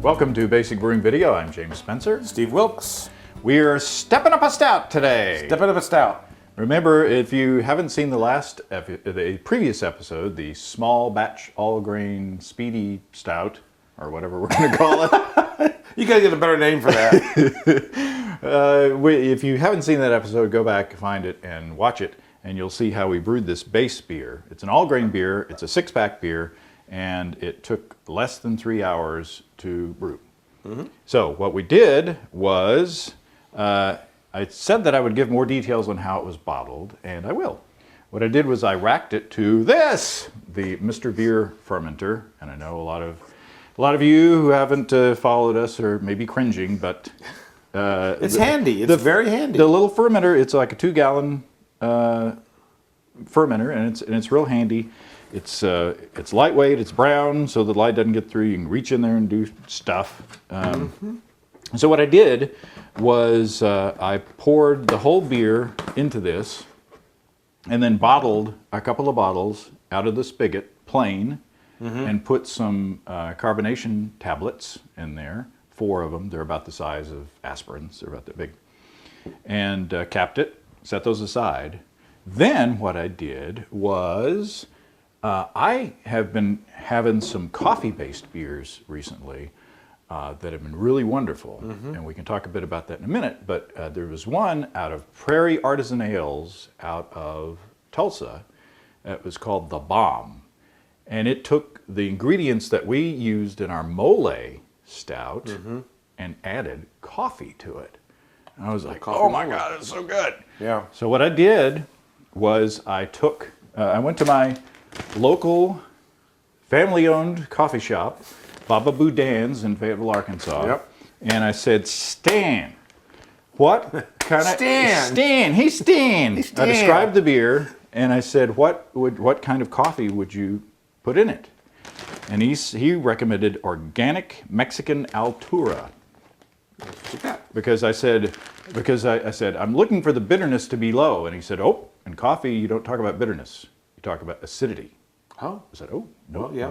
Welcome to Basic Brewing Video. I'm James Spencer. Steve Wilkes. We're stepping up a stout today. Stepping up a stout. Remember, if you haven't seen the previous episode, the small batch all grain speedy stout, or whatever we're going to call it. You got to get a better name for that. If you haven't seen that episode, go back, find it, and watch it, and you'll see how we brewed this base beer. It's an all grain beer. It's a 6-pack beer, and it took less than 3 hours to brew. Mm-hmm. So what we did was, I said that I would give more details on how it was bottled, and I will. What I did was I racked it to this, the Mr. Beer fermenter, and I know a lot of you who haven't followed us are maybe cringing, but it's handy. It's very handy. The little fermenter, it's like a 2-gallon fermenter, and it's real handy. It's lightweight. It's brown, so the light doesn't get through. You can reach in there and do stuff. So what I did was I poured the whole beer into this, and then bottled a couple of bottles out of the spigot, plain, and put some carbonation tablets in there. 4 of them. They're about the size of aspirins. They're about that big. And capped it. Set those aside. Then what I did was I have been having some coffee-based beers recently that have been really wonderful, and we can talk a bit about that in a minute, but there was one out of Prairie Artisan Ales out of Tulsa that was called The Bomb, and it took the ingredients that we used in our Molé Stout and added coffee to it. And I was like, oh my God, it's so good. Yeah. So what I did was I went to my local family-owned coffee shop, Baba Boudin's in Fayetteville, Arkansas. Yep. And I said, Stan, what kind of... Stan. Hey, Stan. Hey, Stan. I described the beer, and I said, what kind of coffee would you put in it? And he recommended organic Mexican Altura. Because I said, I'm looking for the bitterness to be low. And he said, oh, in coffee, you don't talk about bitterness. You talk about acidity. Oh. I said, oh, no, well, yeah,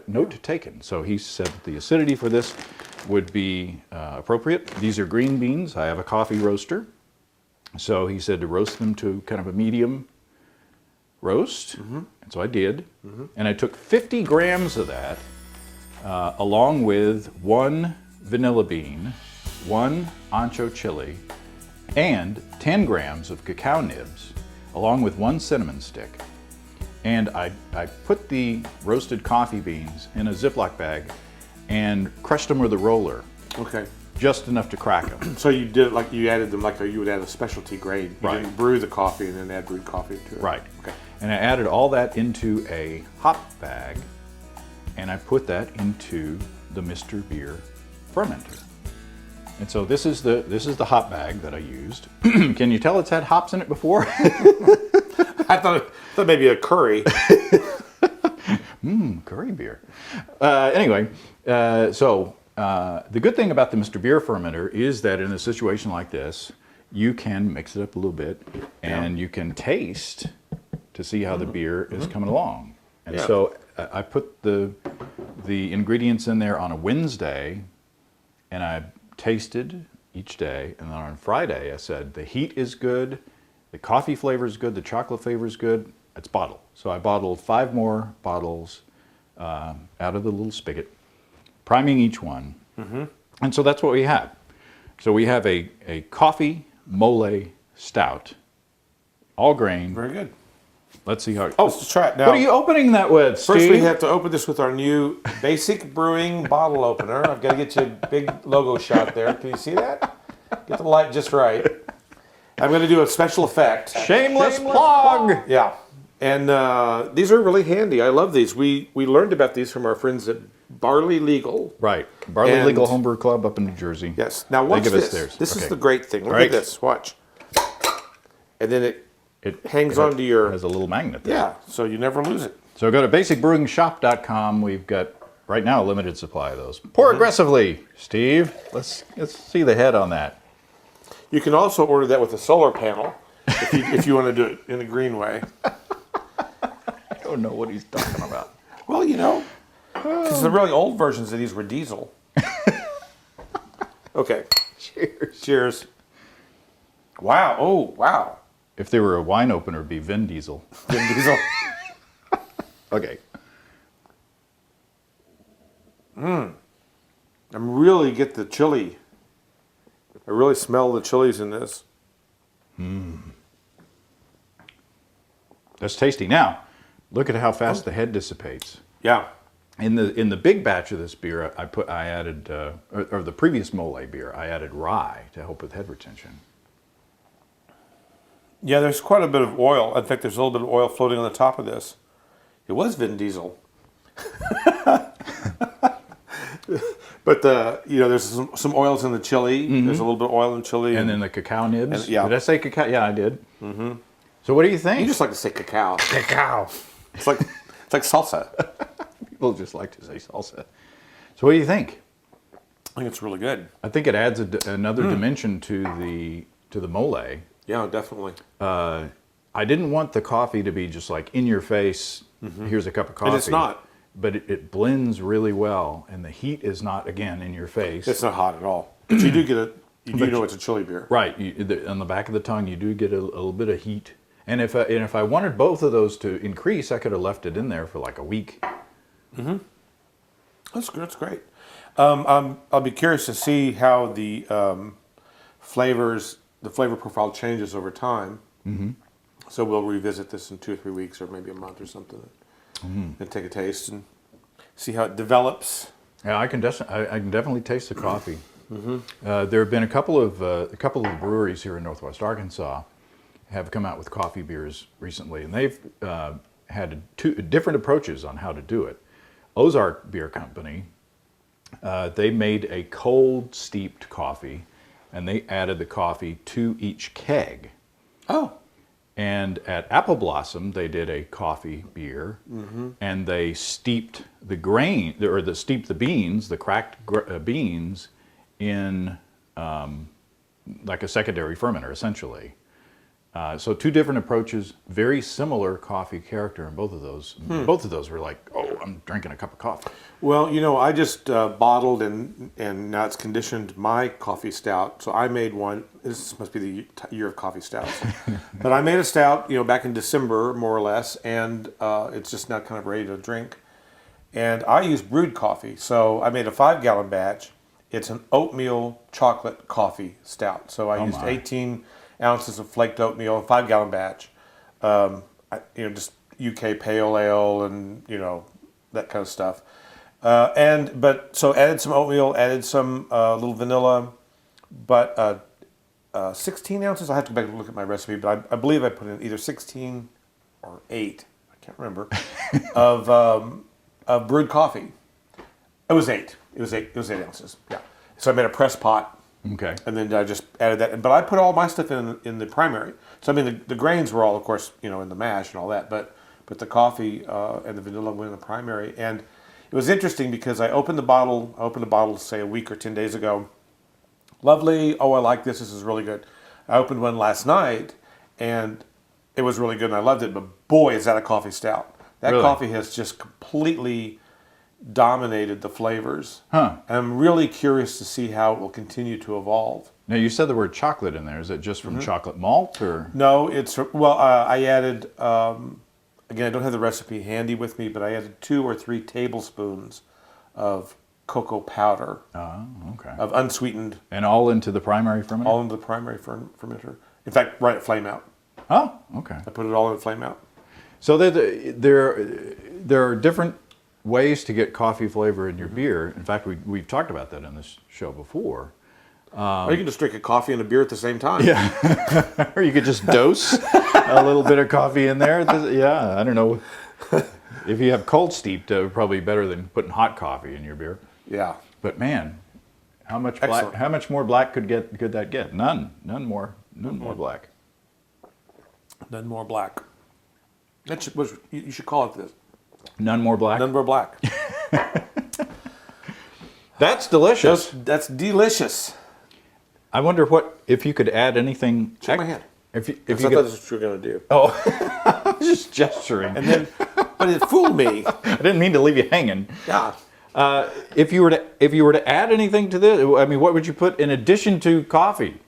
note taken. So he said the acidity for this would be appropriate. These are green beans. I have a coffee roaster. So he said to roast them to kind of a medium roast. And so I did. And I took 50 grams of that along with 1 vanilla bean, 1 ancho chili, and 10 grams of cacao nibs, along with 1 cinnamon stick. And I put the roasted coffee beans in a Ziploc bag and crushed them with a roller. Okay. Just enough to crack them. So you did it like you added them like you would add a specialty grade. You didn't brew the coffee and then add brewed coffee to it. Right. Okay. And I added all that into a hop bag, and I put that into the Mr. Beer fermenter. And so this is the hop bag that I used. Can you tell it's had hops in it before? I thought maybe a curry. Curry beer. Anyway, so the good thing about the Mr. Beer fermenter is that in a situation like this, you can mix it up a little bit, and you can taste to see how the beer is coming along. And so I put the ingredients in there on a Wednesday, and I tasted each day, and then on Friday I said the heat is good, the coffee flavor is good, the chocolate flavor is good, it's bottled. So I bottled 5 more bottles out of the little spigot, priming each one. And so that's what we have. So we have a coffee Molé stout, all grain. Very good. Let's see how it... Let's try it now. What are you opening that with, Steve? First, we have to open this with our new Basic Brewing bottle opener. I've got to get you a big logo shot there. Can you see that? Get the light just right. I'm going to do a special effect. Shameless plug! Yeah. And these are really handy. I love these. We learned about these from our friends at Barley Legal. Right. Barley Legal Homebrew Club up in New Jersey. Yes. Now watch this. This is the great thing. Look at this. Watch. And then it hangs onto your... It has a little magnet there. Yeah, so you never lose it. So go to basicbrewingshop.com. We've got, right now, a limited supply of those. Pour aggressively, Steve. Let's see the head on that. You can also order that with a solar panel if you want to do it in a green way. I don't know what he's talking about. Well, you know, because the really old versions of these were diesel. Okay. Cheers. Cheers. Wow. Oh, wow. If they were a wine opener, it'd be Vin Diesel. Vin Diesel. Okay. I really get the chili. I really smell the chilies in this. That's tasty. Now, look at how fast the head dissipates. Yeah. In the big batch of this beer, I added or the previous Molé beer, I added rye to help with head retention. Yeah, there's quite a bit of oil. In fact, there's a little bit of oil floating on the top of this. It was Vin Diesel. But there's some oils in the chili. Mm-hmm. There's a little bit of oil in chili. And then the cacao nibs. Yeah. Did I say cacao? Yeah, I did. Mm-hmm. So what do you think? You just like to say cacao. Cacao. It's like salsa. People just like to say salsa. So what do you think? I think it's really good. I think it adds another dimension to the Molé. Yeah, definitely. I didn't want the coffee to be just like in your face. Mm-hmm. Here's a cup of coffee. And it's not. But it blends really well, and the heat is not again in your face. It's not hot at all. But you do get you do know it's a chili beer, right? On the back of the tongue, you do get a little bit of heat. And if I wanted both of those to increase, I could have left it in there for like a week. Mm-hmm. That's good. That's great. I'll be curious to see how the flavor profile changes over time. Mm-hmm. So we'll revisit this in 2 or 3 weeks, or maybe a month or something, and take a taste and see how it develops. Yeah, I can definitely taste the coffee. Mm-hmm. There have been a couple of breweries here in Northwest Arkansas have come out with coffee beers recently, and they've had two different approaches on how to do it. Ozark Beer Company, they made a cold steeped coffee, and they added the coffee to each keg. Oh. And at Apple Blossom, they did a coffee beer, and they steeped the beans, the cracked beans, in like a secondary fermenter, essentially. So 2 different approaches, very similar coffee character in both of those. Both of those were like, oh, I'm drinking a cup of coffee. Well, I just bottled and now it's conditioned my coffee stout. So I made one. This must be the year of coffee stouts. But I made a stout, back in December, more or less, and it's just now kind of ready to drink. And I use brewed coffee. So I made a 5-gallon batch. It's an oatmeal chocolate coffee stout. So I used 18 ounces of flaked oatmeal, a 5-gallon batch. Just UK pale ale and that kind of stuff. So added some oatmeal, added some little vanilla, but 16 ounces. I have to go back and look at my recipe, but I believe I put in either 16 or 8. I can't remember of brewed coffee. It was 8. It was 8 ounces. Yeah. So I made a press pot. Okay. And then I just added that. But I put all my stuff in the primary. So, the grains were all, of course, in the mash and all that. But the coffee and the vanilla went in the primary. And it was interesting because I opened the bottle, say, a week or 10 days ago. Lovely. Oh, I like this. This is really good. I opened one last night, and it was really good, and I loved it. But, boy, is that a coffee stout. That Really? coffee has just completely dominated the flavors. Huh. And I'm really curious to see how it will continue to evolve. Now, you said the word chocolate in there. Is it just from chocolate malt, or? No, I added, again, I don't have the recipe handy with me, but I added 2 or 3 tablespoons of cocoa powder. Oh, okay. Of unsweetened. And all into the primary fermenter? All into the primary fermenter. In fact, right at flame out. Oh, okay. I put it all in flame out. So there are different ways to get coffee flavor in your beer. In fact, we've talked about that on this show before. Or you can just drink a coffee and a beer at the same time. Yeah. Or you could just dose a little bit of coffee in there. Yeah, I don't know. If you have cold steeped, it would probably be better than putting hot coffee in your beer. Yeah. But man, how much Excellent. how much more black could that get? None more black. None more black. You should call it this. None more black. None more black. That's delicious. That's delicious. I wonder if you could add anything. Shake my hand. If you I thought that's what you were going to do. Oh, I was just gesturing. But it fooled me. I didn't mean to leave you hanging. Yeah. If you were to add anything to this, I mean, what would you put in addition to coffee?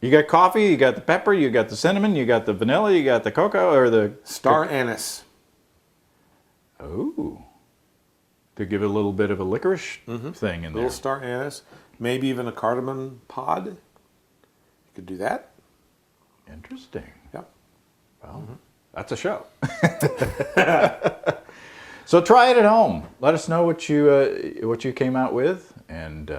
You got coffee, you got the pepper, you got the cinnamon, you got the vanilla, you got the cocoa, or the Star anise. Oh, to give it a little bit of a licorice thing in there. Little star anise. Maybe even a cardamom pod. You could do that. Interesting. Yeah. Well, that's a show. So try it at home. Let us know what you came out with, and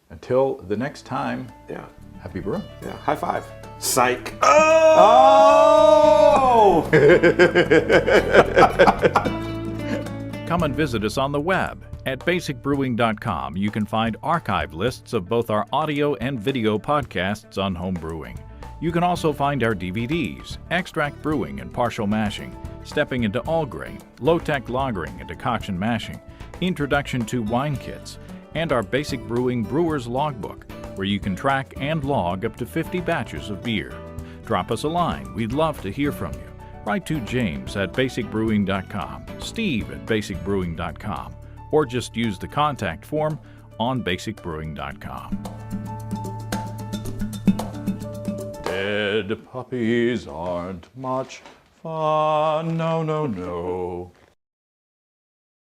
until the next time, Yeah. happy brewing. Yeah. High five. Psych. Oh! Come and visit us on the web at basicbrewing.com. You can find archive lists of both our audio and video podcasts on home brewing. You can also find our DVDs, Extract Brewing and Partial Mashing, Stepping into All Grain, Low-Tech Lagering and Decoction Mashing, Introduction to Wine Kits, and our Basic Brewing Brewer's Logbook, where you can track and log up to 50 batches of beer. Drop us a line. We'd love to hear from you. Write to James at basicbrewing.com, Steve at basicbrewing.com, or just use the contact form on basicbrewing.com. Dead puppies aren't much fun. No, no, no.